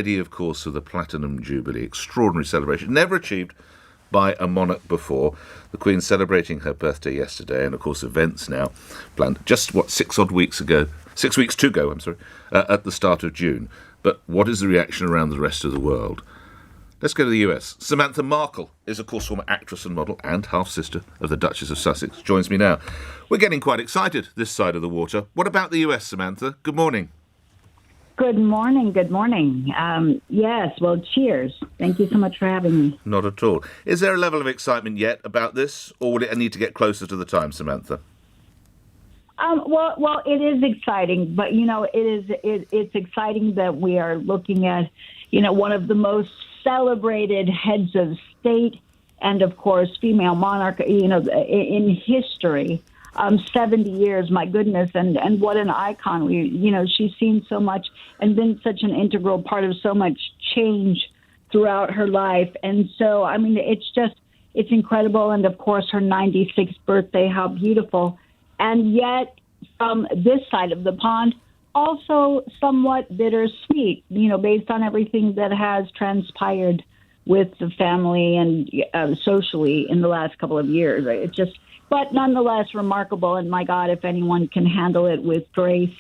idea, of course, of the Platinum Jubilee, extraordinary celebration, never achieved by a monarch before. The Queen celebrating her birthday yesterday, and of course events now planned just, 6 weeks to go, at the start of June. But what is the reaction around the rest of the world? Let's go to the US. Samantha Markle is, of course, former actress and model and half-sister of the Duchess of Sussex. Joins me now. We're getting quite excited this side of the water. What about the US, Samantha? Good morning. Good morning. Good morning. Yes, well, cheers. Thank you so much for having me. Not at all. Is there a level of excitement yet about this, or would it need to get closer to the time, Samantha? Well, it is exciting, but, it's exciting that we are looking at, one of the most celebrated heads of state and, of course, female monarch, in history. 70 years, my goodness, and what an icon. She's seen so much and been such an integral part of so much change throughout her life. And so, it's incredible. And of course, her 96th birthday, how beautiful. And yet, from this side of the pond, also somewhat bittersweet, based on everything that has transpired with the family and socially in the last couple of years. But nonetheless remarkable, and my God, if anyone can handle it with grace,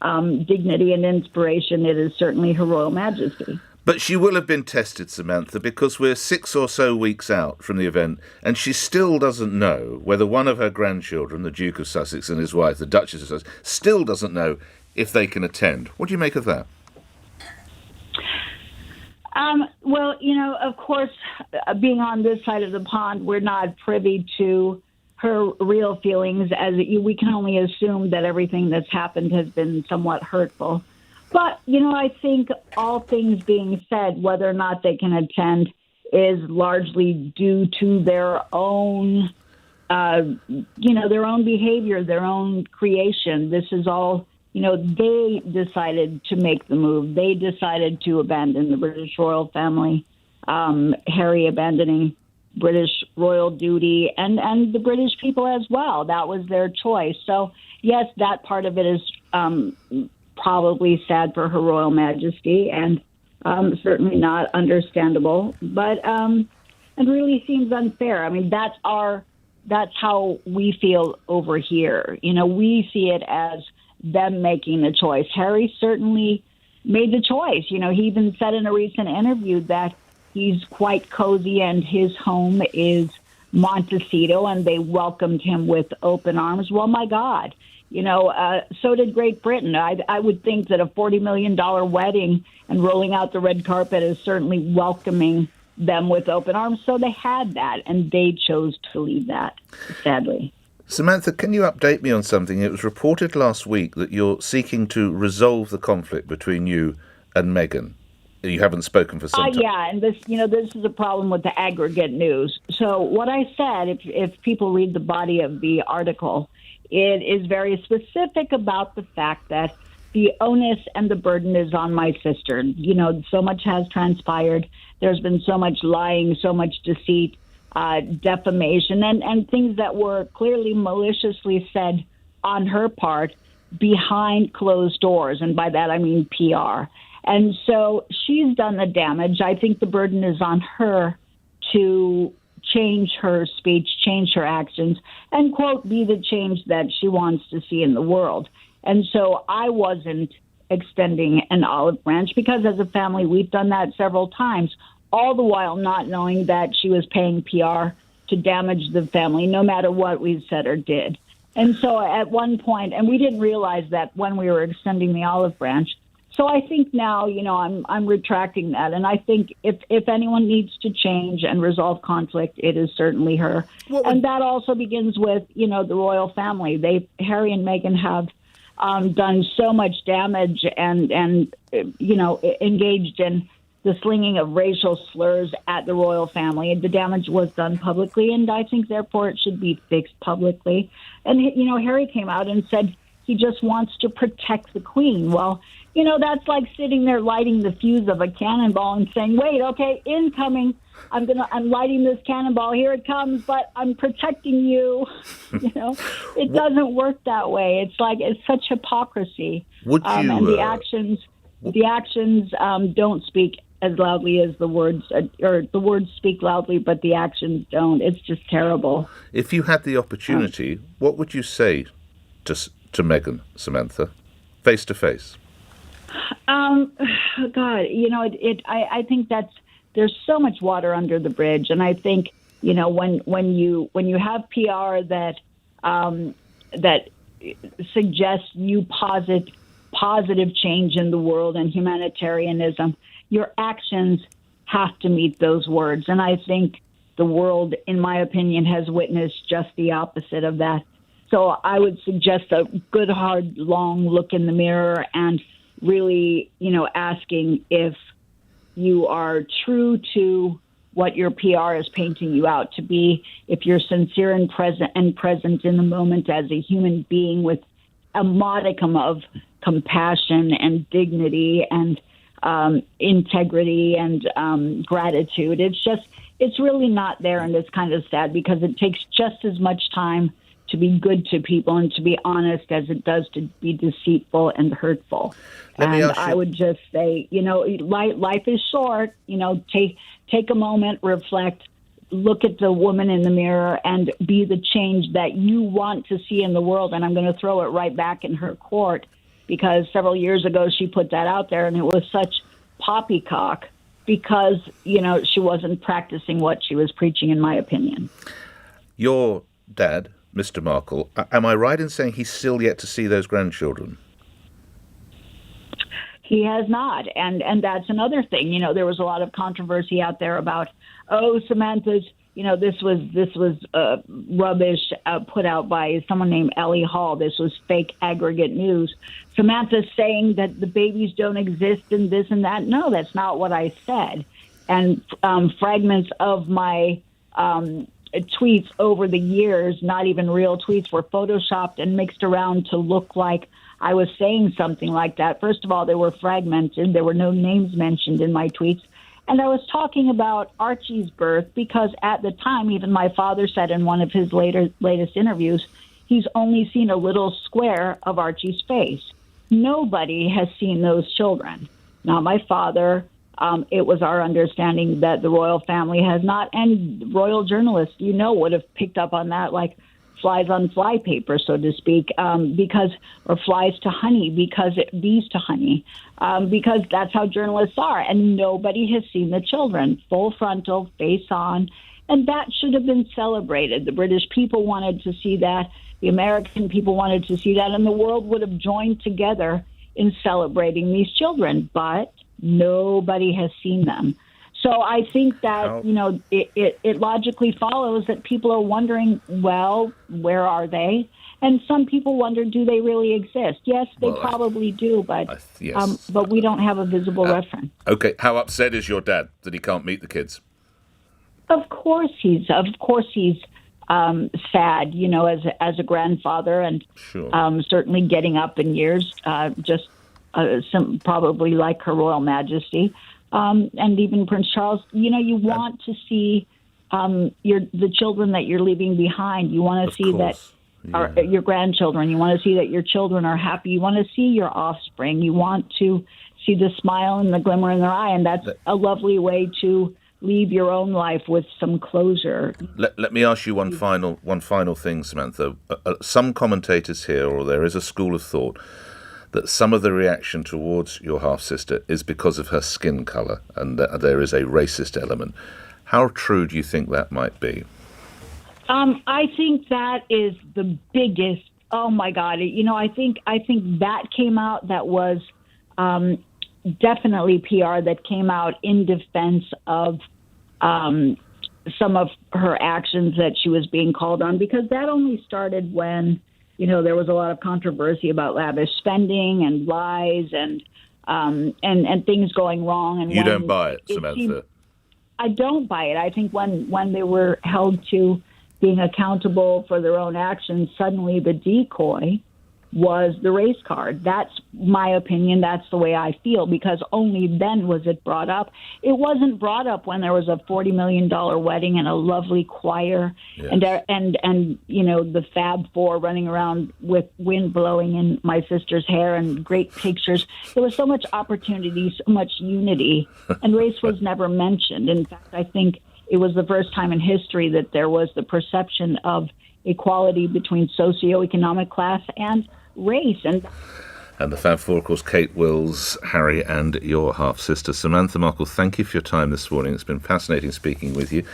dignity, and inspiration, it is certainly Her Royal Majesty. But she will have been tested, Samantha, because we're 6 or so weeks out from the event, and she still doesn't know whether one of her grandchildren, the Duke of Sussex, and his wife, the Duchess of Sussex, still doesn't know if they can attend. What do you make of that? Well, of course, being on this side of the pond, we're not privy to her real feelings, as we can only assume that everything that's happened has been somewhat hurtful. But, I think all things being said, whether or not they can attend is largely due to their own, their own behavior, their own creation. This is all, they decided to make the move. They decided to abandon the British royal family, Harry abandoning British royal duty and the British people as well. That was their choice. So, yes, that part of it is probably sad for Her Royal Majesty and certainly not understandable, but it really seems unfair. That's how we feel over here. We see it as them making the choice. Harry certainly made the choice. He even said in a recent interview that he's quite cozy and his home is Montecito, and they welcomed him with open arms. Well, my God, so did Great Britain. I would think that a $40 million wedding and rolling out the red carpet is certainly welcoming them with open arms. So they had that, and they chose to leave that, sadly. Samantha, can you update me on something? It was reported last week that you're seeking to resolve the conflict between you and Meghan. You haven't spoken for some time. Yeah, and this is a problem with the aggregate news. So what I said, if people read the body of the article, it is very specific about the fact that the onus and the burden is on my sister. So much has transpired. There's been so much lying, so much deceit, defamation, and things that were clearly maliciously said on her part behind closed doors. And by that, I mean PR. And so she's done the damage. I think the burden is on her to change her speech, change her actions, and, quote, be the change that she wants to see in the world. And so I wasn't extending an olive branch because as a family, we've done that several times, all the while not knowing that she was paying PR to damage the family, no matter what we said or did. And so at one point, and we didn't realize that when we were extending the olive branch. So I think now, I'm retracting that. And I think if anyone needs to change and resolve conflict, it is certainly her. And that also begins with, the royal family. Harry and Meghan have done so much damage and engaged in the slinging of racial slurs at the royal family. The damage was done publicly, and I think, therefore, it should be fixed publicly. And, Harry came out and said he just wants to protect the Queen. Well, that's like sitting there lighting the fuse of a cannonball and saying, wait, okay, incoming. I'm lighting this cannonball. Here it comes, but I'm protecting you. It doesn't work that way. It's such hypocrisy. Would you, and the actions The actions don't speak as loudly as the words, or the words speak loudly, but the actions don't. It's just terrible. If you had the opportunity, what would you say to Meghan, Samantha, face to face? God, I think there's so much water under the bridge, and I think when you have PR that suggests you positive change in the world and humanitarianism, your actions have to meet those words. And I think the world, in my opinion, has witnessed just the opposite of that. So I would suggest a good, hard, long look in the mirror and really, asking if you are true to what your PR is painting you out to be, if you're sincere and present in the moment as a human being with a modicum of compassion and dignity and integrity and gratitude. It's really not there, and it's kind of sad because it takes just as much time to be good to people and to be honest as it does to be deceitful and hurtful. I would just say, life is short. Take a moment, reflect, look at the woman in the mirror and be the change that you want to see in the world. And I'm going to throw it right back in her court, because several years ago she put that out there and it was such poppycock because, she wasn't practicing what she was preaching, in my opinion. Your dad, Mr. Markle, am I right in saying he's still yet to see those grandchildren? He has not. And that's another thing. There was a lot of controversy out there about, Samantha's, this was rubbish put out by someone named Ellie Hall. This was fake aggregate news. Samantha's saying that the babies don't exist and this and that. No, that's not what I said. And fragments of my tweets over the years, not even real tweets, were photoshopped and mixed around to look like I was saying something like that. First of all, they were fragmented. There were no names mentioned in my tweets. And I was talking about Archie's birth because at the time, even my father said in one of his latest interviews, he's only seen a little square of Archie's face. Nobody has seen those children. Not my father. It was our understanding that the royal family has not, and royal journalists, would have picked up on that like flies on fly paper, so to speak, or flies to honey, bees to honey, because that's how journalists are. And nobody has seen the children, full frontal, face on, and that should have been celebrated. The British people wanted to see that. The American people wanted to see that, and the world would have joined together in celebrating these children, but nobody has seen them. So I think that, it logically follows that people are wondering, well, where are they? And some people wonder, do they really exist? Yes, they probably do, but yes. But we don't have a visible reference. Okay, how upset is your dad that he can't meet the kids? Of course he's sad, as a grandfather, and sure. Certainly getting up in years, probably like Her Royal Majesty. And even Prince Charles, you want to see the children that you're leaving behind. You want to see that your grandchildren. You want to see that your children are happy. You want to see your offspring. You want to see the smile and the glimmer in their eye, and that's a lovely way to leave your own life with some closure. Let me ask you one final thing, Samantha. Some commentators here, or there is a school of thought, that some of the reaction towards your half-sister is because of her skin colour and that there is a racist element. How true do you think that might be? I think that is the biggest, oh my God, I think that came out, that was definitely PR that came out in defense of some of her actions that she was being called on, because that only started when there was a lot of controversy about lavish spending and lies and things going wrong. And you don't buy it, Samantha? I don't buy it. I think when they were held to being accountable for their own actions, suddenly the decoy was the race card. That's my opinion. That's the way I feel, because only then was it brought up. It wasn't brought up when there was a $40 million wedding and a lovely choir, Yes. and the Fab Four running around with wind blowing in my sister's hair and great pictures. There was so much opportunity, so much unity, and race was never mentioned. In fact, I think it was the first time in history that there was the perception of equality between socioeconomic class and race. And the Fab Four, of course, Kate, Wills, Harry, and your half-sister, Samantha Markle. Thank you for your time this morning. It's been fascinating speaking with you.